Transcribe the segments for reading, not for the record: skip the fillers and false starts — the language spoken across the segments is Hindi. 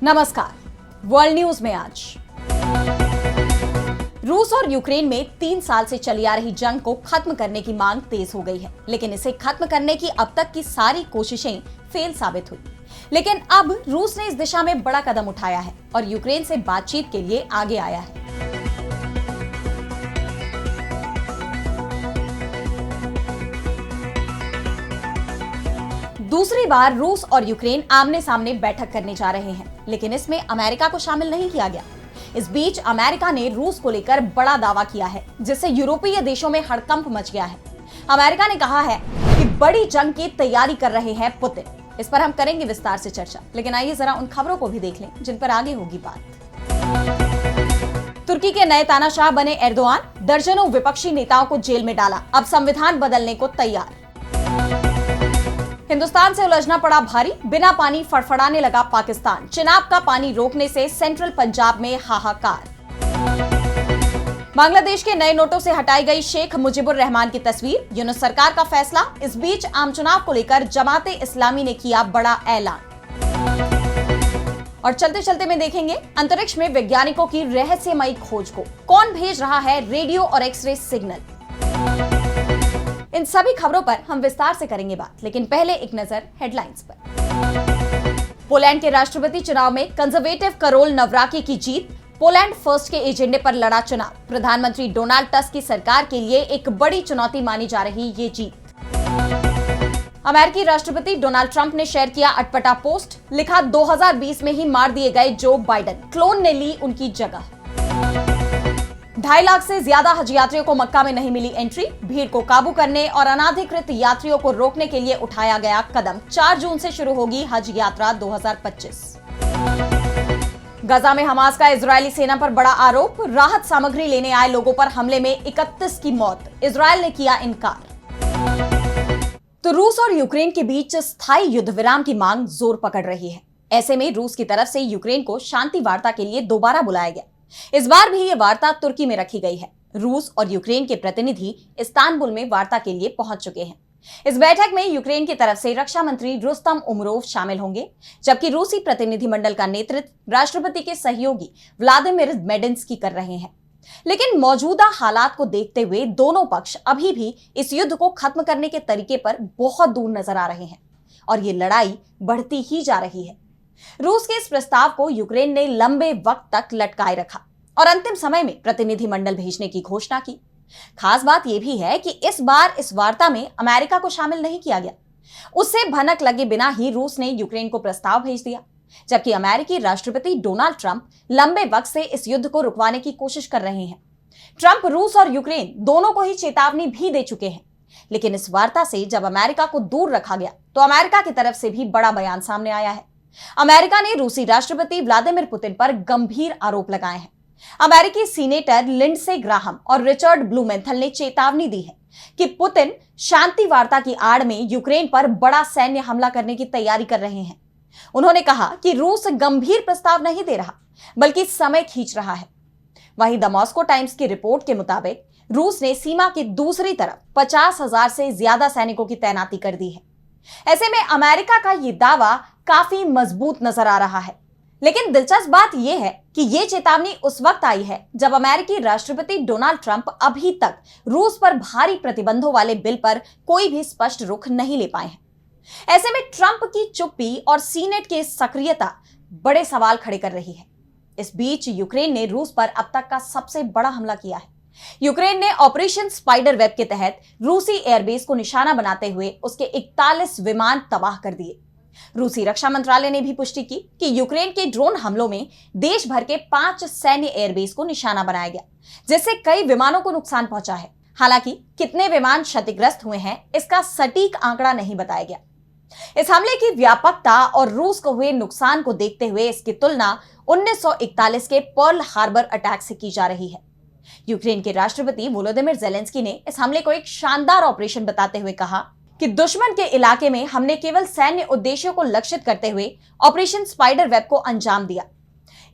नमस्कार। वर्ल्ड न्यूज में आज रूस और यूक्रेन में 3 साल से चली आ रही जंग को खत्म करने की मांग तेज हो गई है, लेकिन इसे खत्म करने की अब तक की सारी कोशिशें फेल साबित हुई। लेकिन अब रूस ने इस दिशा में बड़ा कदम उठाया है और यूक्रेन से बातचीत के लिए आगे आया है। दूसरी बार रूस और यूक्रेन आमने सामने बैठक करने जा रहे हैं, लेकिन इसमें अमेरिका को शामिल नहीं किया गया। इस बीच अमेरिका ने रूस को लेकर बड़ा दावा किया है, जिससे यूरोपीय देशों में हड़कंप मच गया है। अमेरिका ने कहा है कि बड़ी जंग की तैयारी कर रहे हैं पुतिन। इस पर हम करेंगे विस्तार से चर्चा, लेकिन आइए जरा उन खबरों को भी देख लें जिन पर आगे होगी बात। तुर्की के नए तानाशाह बने एर्दोआन, दर्जनों विपक्षी नेताओं को जेल में डाला, अब संविधान बदलने को तैयार। हिंदुस्तान से उलझना पड़ा भारी, बिना पानी फड़फड़ाने लगा पाकिस्तान, चिनाब का पानी रोकने से सेंट्रल पंजाब में हाहाकार। बांग्लादेश के नए नोटों से हटाई गई शेख मुजीबुर रहमान की तस्वीर, यूनुस सरकार का फैसला। इस बीच आम चुनाव को लेकर जमाते इस्लामी ने किया बड़ा ऐलान। और चलते चलते में देखेंगे अंतरिक्ष में वैज्ञानिकों की रहस्यमयी खोज को कौन भेज रहा है रेडियो और एक्सरे सिग्नल। इन सभी खबरों पर हम विस्तार से करेंगे बात, लेकिन पहले एक नजर हेडलाइंस पर। पोलैंड के राष्ट्रपति चुनाव में कंजर्वेटिव करोल नवराकी की जीत, पोलैंड फर्स्ट के एजेंडे पर लड़ा चुनाव। प्रधानमंत्री डोनाल्ड टस्क की सरकार के लिए एक बड़ी चुनौती मानी जा रही ये जीत। अमेरिकी राष्ट्रपति डोनाल्ड ट्रंप ने शेयर किया अटपटा पोस्ट, लिखा 2020 में ही मार दिए गए जो बाइडेन, क्लोन ने ली उनकी जगह। 2.5 लाख से ज्यादा हज यात्रियों को मक्का में नहीं मिली एंट्री, भीड़ को काबू करने और अनाधिकृत यात्रियों को रोकने के लिए उठाया गया कदम। 4 जून से शुरू होगी हज यात्रा 2025। गजा में हमास का इजरायली सेना पर बड़ा आरोप, राहत सामग्री लेने आए लोगों पर हमले में 31 की मौत, इजरायल ने किया इनकार। तो रूस और यूक्रेन के बीच स्थायी युद्ध विराम की मांग जोर पकड़ रही है। ऐसे में रूस की तरफ से यूक्रेन को शांति वार्ता के लिए दोबारा बुलाया गया। इस बार भी ये वार्ता तुर्की में रखी गई है। रूस और यूक्रेन के प्रतिनिधि इस्तांबुल में वार्ता के लिए पहुंच चुके हैं। इस बैठक में यूक्रेन की तरफ से रक्षा मंत्री रुस्तम उमरोव शामिल होंगे, जबकि रूसी प्रतिनिधिमंडल का नेतृत्व राष्ट्रपति के सहयोगी व्लादिमीर मेडिंस्की कर रहे हैं। लेकिन मौजूदा हालात को देखते हुए दोनों पक्ष अभी भी इस युद्ध को खत्म करने के तरीके पर बहुत दूर नजर आ रहे हैं और ये लड़ाई बढ़ती ही जा रही है। रूस के इस प्रस्ताव को यूक्रेन ने लंबे वक्त तक लटकाए रखा और अंतिम समय में प्रतिनिधिमंडल भेजने की घोषणा की। खास बात यह भी है कि इस बार इस वार्ता में अमेरिका को शामिल नहीं किया गया। उससे भनक लगे बिना ही रूस ने यूक्रेन को प्रस्ताव भेज दिया, जबकि अमेरिकी राष्ट्रपति डोनाल्ड ट्रंप लंबे वक्त से इस युद्ध को रुकवाने की कोशिश कर रहे हैं। ट्रंप रूस और यूक्रेन दोनों को ही चेतावनी भी दे चुके हैं, लेकिन इस वार्ता से जब अमेरिका को दूर रखा गया तो अमेरिका की तरफ से भी बड़ा बयान सामने आया है। अमेरिका ने रूसी राष्ट्रपति व्लादिमीर पुतिन पर गंभीर आरोप लगाए हैं। अमेरिकी सीनेटर लिंडसे ग्राहम और रिचर्ड ब्लूमेंथल ने चेतावनी दी है कि पुतिन शांति वार्ता की आड़ में यूक्रेन पर बड़ा सैन्य हमला करने की तैयारी कर रहे हैं। उन्होंने कहा कि रूस गंभीर प्रस्ताव नहीं दे रहा, बल्कि समय खींच रहा है। वहीं द मॉस्को टाइम्स की रिपोर्ट के मुताबिक रूस ने सीमा की दूसरी तरफ 50,000 से ज्यादा सैनिकों की तैनाती कर दी है। ऐसे में अमेरिका का यह दावा काफी मजबूत नजर आ रहा है। लेकिन दिलचस्प बात यह है कि यह चेतावनी उस वक्त आई है जब अमेरिकी राष्ट्रपति डोनाल्ड ट्रंप अभी तक रूस पर भारी प्रतिबंधों वाले बिल पर कोई भी स्पष्ट रुख नहीं ले पाए हैं। ऐसे में ट्रंप की चुप्पी और सीनेट की सक्रियता बड़े सवाल खड़े कर रही है। इस बीच यूक्रेन ने रूस पर अब तक का सबसे बड़ा हमला किया है। यूक्रेन ने ऑपरेशन स्पाइडर वेब के तहत रूसी एयरबेस को निशाना बनाते हुए उसके 41 विमान तबाह कर दिए। रूसी रक्षा मंत्रालय ने भी पुष्टि की कि यूक्रेन के ड्रोन हमलों में देश भर के 5 सैन्य एयरबेस को निशाना बनाया गया, जिससे कई विमानों को नुकसान पहुंचा है। हालांकि कितने विमान क्षतिग्रस्त हुए हैं, इसका सटीक आंकड़ा नहीं बताया गया। इस हमले की व्यापकता और रूस को हुए नुकसान को देखते हुए इसकी तुलना 1941 के पर्ल हार्बर अटैक से की जा रही है। यूक्रेन के राष्ट्रपति वोलोदिमीर ज़ेलेंस्की ने इस हमले को एक शानदार ऑपरेशन बताते हुए कहा कि दुश्मन के इलाके में हमने केवल सैन्य उद्देश्यों को लक्षित करते हुए ऑपरेशन स्पाइडर वेब को अंजाम दिया।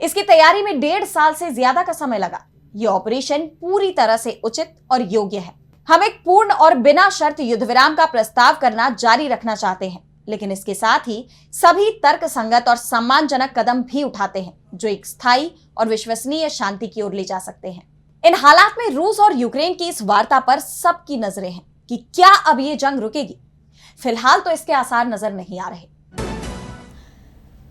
इसकी तैयारी में 1.5 साल से ज्यादा का समय लगा। यह ऑपरेशन पूरी तरह से उचित और योग्य है। हम एक पूर्ण और बिना शर्त युद्ध विराम का प्रस्ताव करना जारी रखना चाहते हैं। लेकिन इसके साथ ही सभी तर्कसंगत और सम्मानजनक कदम भी उठाते हैं जो एक स्थायी और विश्वसनीय शांति की ओर ले जा सकते हैं। इन हालात में रूस और यूक्रेन की इस वार्ता पर सबकी नजरें हैं कि क्या अब ये जंग रुकेगी। फिलहाल तो इसके आसार नजर नहीं आ रहे।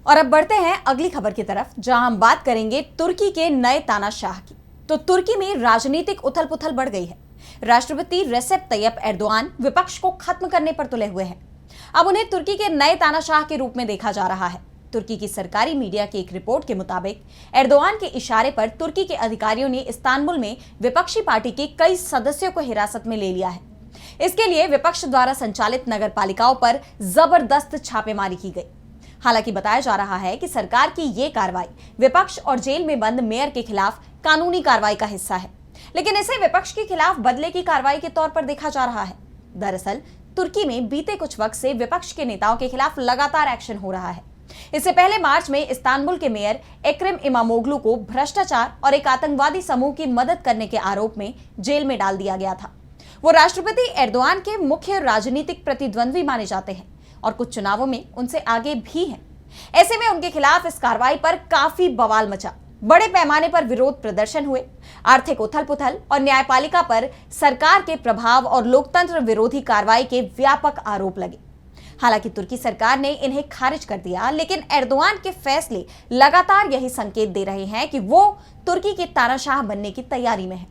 और अब बढ़ते हैं अगली खबर की तरफ, जहां हम बात करेंगे तुर्की के नए तानाशाह की। तो तुर्की में राजनीतिक उथल पुथल बढ़ गई है। राष्ट्रपति रेसेप तैयप एर्दोआन विपक्ष को खत्म करने पर तुले हुए हैं। अब उन्हें तुर्की के नए तानाशाह के रूप में देखा जा रहा है। तुर्की की सरकारी मीडिया की एक रिपोर्ट के मुताबिक एर्दोआन के इशारे पर तुर्की के अधिकारियों ने इस्तांबुल में विपक्षी पार्टी के कई सदस्यों को हिरासत में ले लिया है। इसके लिए विपक्ष द्वारा संचालित नगरपालिकाओं पर जबरदस्त छापेमारी की गई। हालांकि बताया जा रहा है कि सरकार की ये कार्रवाई विपक्ष और जेल में बंद मेयर के खिलाफ कानूनी कार्रवाई का हिस्सा है, लेकिन इसे विपक्ष के खिलाफ बदले की कार्रवाई के तौर पर देखा जा रहा है। दरअसल तुर्की में बीते कुछ वक्त से विपक्ष के नेताओं के खिलाफ लगातार एक्शन हो रहा है। इससे पहले मार्च में इस्तांबुल के मेयर एक्रम इमामोग्लू को भ्रष्टाचार और एक आतंकवादी समूह की मदद करने के आरोप में जेल में डाल दिया गया था। वो राष्ट्रपति एर्दोआन के मुख्य राजनीतिक प्रतिद्वंद्वी माने जाते हैं और कुछ चुनावों में उनसे आगे भी हैं। ऐसे में उनके खिलाफ इस कार्रवाई पर काफी बवाल मचा। बड़े पैमाने पर विरोध प्रदर्शन हुए, आर्थिक उथल पुथल और न्यायपालिका पर सरकार के प्रभाव और लोकतंत्र विरोधी कार्रवाई के व्यापक आरोप लगे। हालांकि तुर्की सरकार ने इन्हें खारिज कर दिया, लेकिन एर्दोआन के फैसले लगातार यही संकेत दे रहे हैं कि वो तुर्की के तानाशाह बनने की तैयारी में है।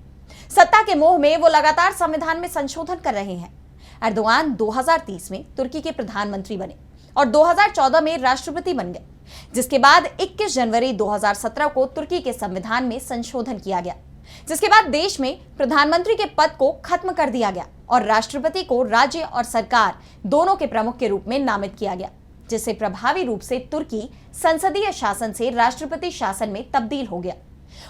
सत्ता के मोह में वो लगातार संविधान में संशोधन कर रहे हैं। एर्दोआन 2030 में तुर्की के प्रधानमंत्री बने और 2014 में राष्ट्रपति बन गए, जिसके बाद 21 जनवरी 2017 को तुर्की के संविधान में संशोधन किया गया, जिसके बाद देश में प्रधानमंत्री के पद को खत्म कर दिया गया और राष्ट्रपति को राज्य और सरकार दोनों के प्रमुख के रूप में नामित किया गया, जिससे प्रभावी रूप से तुर्की संसदीय शासन से राष्ट्रपति शासन में तब्दील हो गया।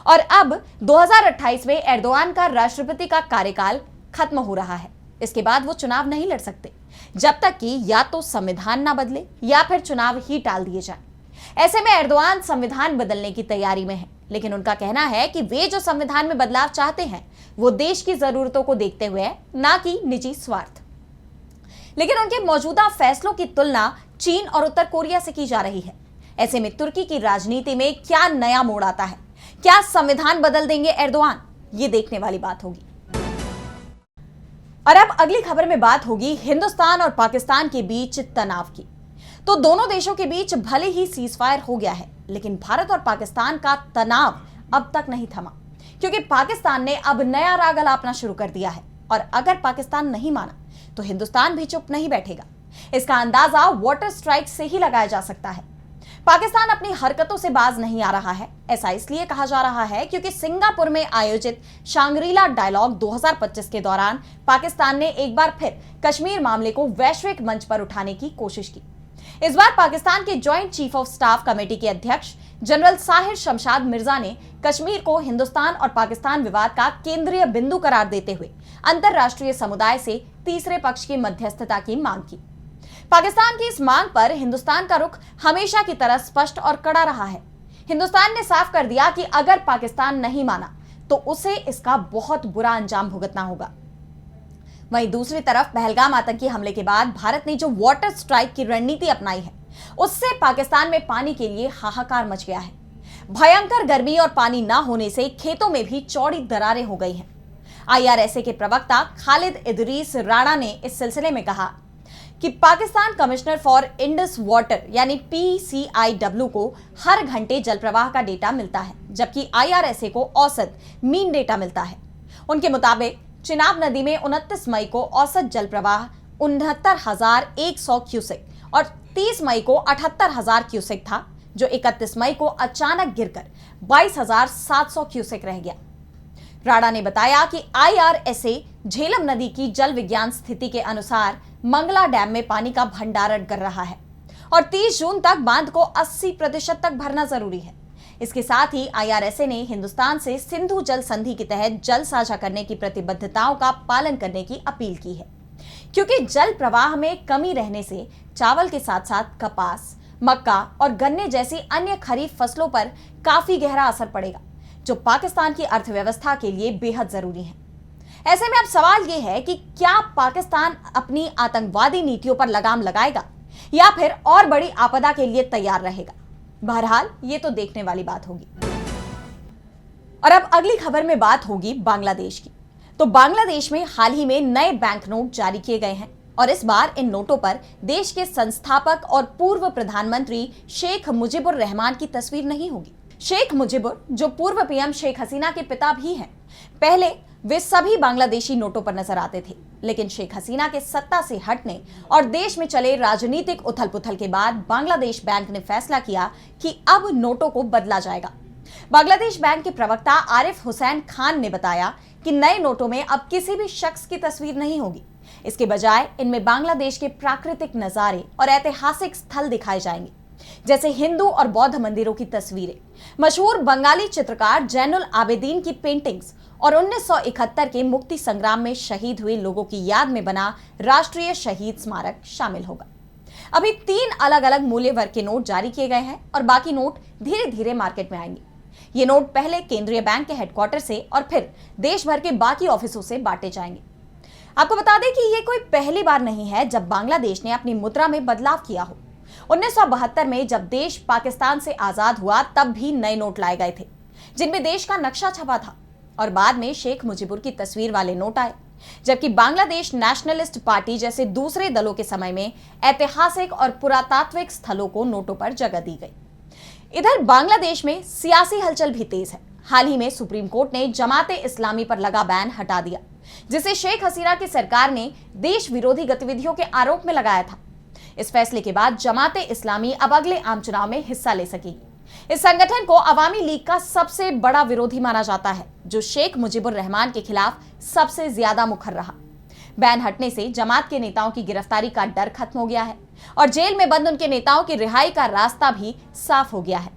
और अब 2028 में एर्दोआन का राष्ट्रपति का कार्यकाल खत्म हो रहा है। इसके बाद वो चुनाव नहीं लड़ सकते जब तक कि या तो संविधान ना बदले या फिर चुनाव ही टाल दिए जाए। ऐसे में एर्दोआन संविधान बदलने की तैयारी में है, लेकिन उनका कहना है कि वे जो संविधान में बदलाव चाहते हैं वो देश की जरूरतों को देखते हुए है, ना कि निजी स्वार्थ। लेकिन उनके मौजूदा फैसलों की तुलना चीन और उत्तर कोरिया से की जा रही है। ऐसे में तुर्की की राजनीति में क्या नया मोड़ आता है? क्या संविधान बदल देंगे एर्दोआन? ये देखने वाली बात होगी। और अब अगली खबर में बात होगी हिंदुस्तान और पाकिस्तान के बीच तनाव की। तो दोनों देशों के बीच भले ही सीजफायर हो गया है, लेकिन भारत और पाकिस्तान का तनाव अब तक नहीं थमा, क्योंकि पाकिस्तान ने अब नया राग अलापना शुरू कर दिया है। और अगर पाकिस्तान नहीं माना तो हिंदुस्तान भी चुप नहीं बैठेगा। इसका अंदाजा वाटर स्ट्राइक से ही लगाया जा सकता है। पाकिस्तान अपनी हरकतों से बाज नहीं आ रहा है। ऐसा इसलिए कहा जा रहा है क्योंकि सिंगापुर में आयोजित शांग्रीला डायलॉग 2025 के दौरान पाकिस्तान ने एक बार फिर कश्मीर मामले को वैश्विक मंच पर उठाने की कोशिश की। इस बार पाकिस्तान के joint chief of staff committee के अध्यक्ष जनरल साहिर शमशाद मिर्जा ने कश्मीर को हिंदुस्तान और पाकिस्तान विवाद का केंद्रीय बिंदु करार देते हुए अंतरराष्ट्रीय समुदाय से तीसरे पक्ष की मध्यस्थता की मांग की। पाकिस्तान की इस मांग पर हिंदुस्तान का रुख हमेशा की तरह स्पष्ट और कड़ा रहा है। हिंदुस्तान ने साफ कर दिया कि अगर पाकिस्तान नहीं माना तो उसे इसका बहुत बुरा अंजाम भुगतना होगा। वहीं दूसरी तरफ पहलगाम आतंकी हमले के बाद भारत ने जो वाटर स्ट्राइक की रणनीति अपनाई है, उससे पाकिस्तान में पानी के लिए हाहाकार मच गया है। भयंकर गर्मी और पानी न होने से खेतों में भी चौड़ी दरारें हो गई हैं। IRSA के प्रवक्ता खालिद इदरीस राणा ने इस सिलसिले में कहा कि Pakistan commissioner for Indus water यानी PCIW को हर घंटे जल प्रवाह का डेटा मिलता है, जबकि IRSA को औसत मीन डेटा मिलता है। उनके मुताबिक चिनाब नदी में 29 मई को औसत जल प्रवाह 69,100 क्यूसेक और 30 मई को 78,000 क्यूसेक था, जो 31 मई को अचानक गिरकर 22,700 क्यूसेक रह गया। राणा ने बताया कि IRSA झेलम नदी की जल विज्ञान स्थिति के अनुसार मंगला डैम में पानी का भंडारण कर रहा है और 30 जून तक बांध को 80% तक भरना जरूरी है। इसके साथ ही IRSA ने हिंदुस्तान से सिंधु जल संधि के तहत जल साझा करने की प्रतिबद्धताओं का पालन करने की अपील की है, क्योंकि जल प्रवाह में कमी रहने से चावल के साथ साथ कपास, मक्का और गन्ने जैसी अन्य खरीफ फसलों पर काफी गहरा असर पड़ेगा, जो पाकिस्तान की अर्थव्यवस्था के लिए बेहद जरूरी है। ऐसे में अब सवाल यह है कि क्या पाकिस्तान अपनी आतंकवादी नीतियों पर लगाम लगाएगा या फिर और बड़ी आपदा के लिए तैयार रहेगा। बहरहाल ये तो देखने वाली बात होगी। और अब अगली खबर में बात होगी बांग्लादेश की। तो बांग्लादेश में हाल ही में नए बैंक नोट जारी किए गए हैं और इस बार इन नोटों पर देश के संस्थापक और पूर्व प्रधानमंत्री शेख मुजीबुर रहमान की तस्वीर नहीं होगी। शेख मुजीबुर, जो पूर्व पीएम शेख हसीना के पिता भी हैं, पहले वे सभी बांग्लादेशी नोटों पर नजर आते थे, लेकिन शेख हसीना के सत्ता से हटने और देश में चले राजनीतिक उथल-पुथल के बाद बांग्लादेश बैंक ने फैसला किया कि अब नोटों को बदला जाएगा। बांग्लादेश बैंक के प्रवक्ता आरिफ हुसैन खान ने बताया कि नए नोटों में अब किसी भी शख्स की तस्वीर नहीं होगी। इसके बजाय इनमें बांग्लादेश के प्राकृतिक नजारे और ऐतिहासिक स्थल दिखाए जाएंगे, जैसे हिंदू और बौद्ध मंदिरों की तस्वीरें, मशहूर बंगाली चित्रकार जैनुल आबेदीन की पेंटिंग्स और 1971 के मुक्ति संग्राम में शहीद हुए लोगों की याद में बना राष्ट्रीय शहीद स्मारक शामिल होगा। अभी 3 अलग अलग मूल्य वर्ग के नोट जारी किए गए हैं और बाकी नोट धीरे धीरे मार्केट में आएंगे। ये नोट पहले केंद्रीय बैंक के हेडक्वार्टर से और फिर देश भर के बाकी ऑफिसों से बांटे जाएंगे। आपको बता दें कि ये कोई पहली बार नहीं है जब बांग्लादेश ने अपनी मुद्रा में बदलाव किया हो। 1972 में जब देश पाकिस्तान से आजाद हुआ तब भी नए नोट लाए गए थे, जिनमें देश का नक्शा छपा था और बाद में शेख मुजीबुर की तस्वीर वाले नोट आए, जबकि बांग्लादेश नेशनलिस्ट पार्टी जैसे दूसरे दलों के समय में ऐतिहासिक और पुरातात्विक स्थलों को नोटों पर जगह दी गई। इधर बांग्लादेश में सियासी हलचल भी तेज है। हाल ही में सुप्रीम कोर्ट ने जमाते इस्लामी पर लगा बैन हटा दिया, जिसे शेख हसीना की सरकार ने देश विरोधी गतिविधियों के आरोप में लगाया था। इस फैसले के बाद जमाते इस्लामी अब अगले आम चुनाव में हिस्सा ले सकेगी। इस संगठन को अवामी लीग का सबसे बड़ा विरोधी माना जाता है, जो शेख मुजीबुर रहमान के खिलाफ सबसे ज्यादा मुखर रहा। बैन हटने से जमात के नेताओं की गिरफ्तारी का डर खत्म हो गया है और जेल में बंद उनके नेताओं की रिहाई का रास्ता भी साफ हो गया है।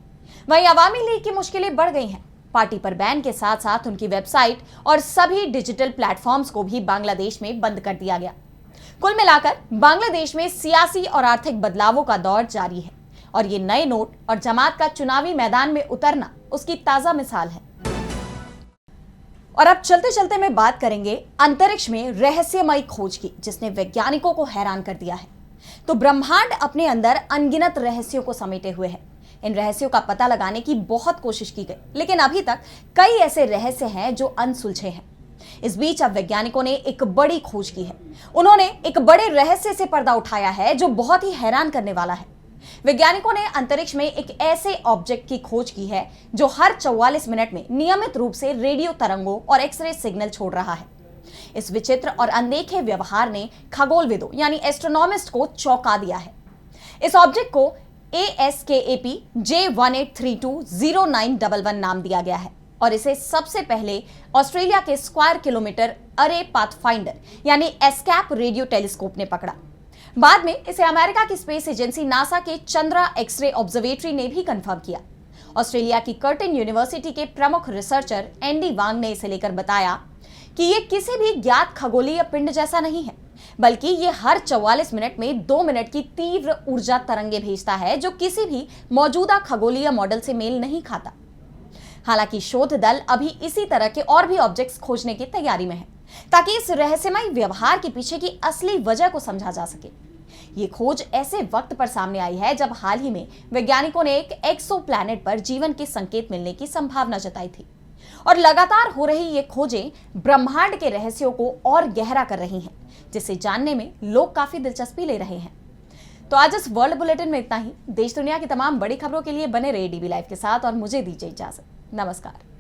वहीं अवामी लीग की मुश्किलें बढ़ गई हैं। पार्टी पर बैन के साथ साथ उनकी वेबसाइट और सभी डिजिटल प्लेटफॉर्म्स को भी बांग्लादेश में बंद कर दिया गया। कुल मिलाकर बांग्लादेश में सियासी और आर्थिक बदलावों का दौर जारी है और ये नए नोट और जमात का चुनावी मैदान में उतरना उसकी ताजा मिसाल है। और अब चलते चलते मैं बात करेंगे अंतरिक्ष में रहस्यमयी खोज की, जिसने वैज्ञानिकों को हैरान कर दिया है। तो ब्रह्मांड अपने अंदर अनगिनत रहस्यों को समेटे हुए है। इन रहस्यों का पता लगाने की बहुत कोशिश की गई, लेकिन अभी तक कई ऐसे रहस्य हैं जो अनसुलझे हैं। इस बीच अब वैज्ञानिकों ने एक बड़ी खोज की है। उन्होंने एक बड़े रहस्य से पर्दा उठाया है जो बहुत ही हैरान करने वाला है। वैज्ञानिकों ने अंतरिक्ष में एक ऐसे ऑब्जेक्ट की खोज की है जो हर 44 मिनट में नियमित रूप से रेडियो तरंगों और एक्सरे सिग्नल छोड़ रहा है। इस विचित्र और अनदेखे व्यवहार ने खगोलविदों यानी एस्ट्रोनॉमिस्ट को चौंका दिया है। इस ऑब्जेक्ट को ASKAP J18320911 नाम दिया गया है और इसे सबसे पहले ऑस्ट्रेलिया के स्क्वायर किलोमीटर अरे पाथफाइंडर यानी एस्कैप रेडियो टेलीस्कोप ने पकड़ा। बाद में इसे अमेरिका की स्पेस एजेंसी नासा के चंद्रा एक्सरे ऑब्जर्वेटरी ने भी कंफर्म किया। ऑस्ट्रेलिया की कर्टिन यूनिवर्सिटी के प्रमुख रिसर्चर एंडी वांग ने इसे लेकर बताया कि यह किसी भी ज्ञात खगोलीय पिंड जैसा नहीं है, बल्कि ये हर 44 मिनट में 2 मिनट की तीव्र ऊर्जा तरंगे भेजता है जो किसी भी मौजूदा खगोलीय मॉडल से मेल नहीं खाता। हालांकि शोध दल अभी इसी तरह के और भी ऑब्जेक्ट्स खोजने की तैयारी में है, ताकि इस रहस्यमय व्यवहार के पीछे की असली वजह को समझा जा सके। ये खोज ऐसे वक्त पर सामने आई है जब हाल ही में वैज्ञानिकों ने एक एक्सोप्लैनेट पर जीवन के संकेत मिलने की संभावना जताई थी और लगातार हो रही ये खोजें ब्रह्मांड के रहस्यों को और गहरा कर रही हैं, जिसे जानने में लोग काफी दिलचस्पी ले रहे हैं। तो आज इस वर्ल्ड बुलेटिन में इतना ही। देश दुनिया की तमाम बड़ी खबरों के लिए बने रहिए डीबी लाइव के साथ और मुझे दीजिए इजाजत। नमस्कार।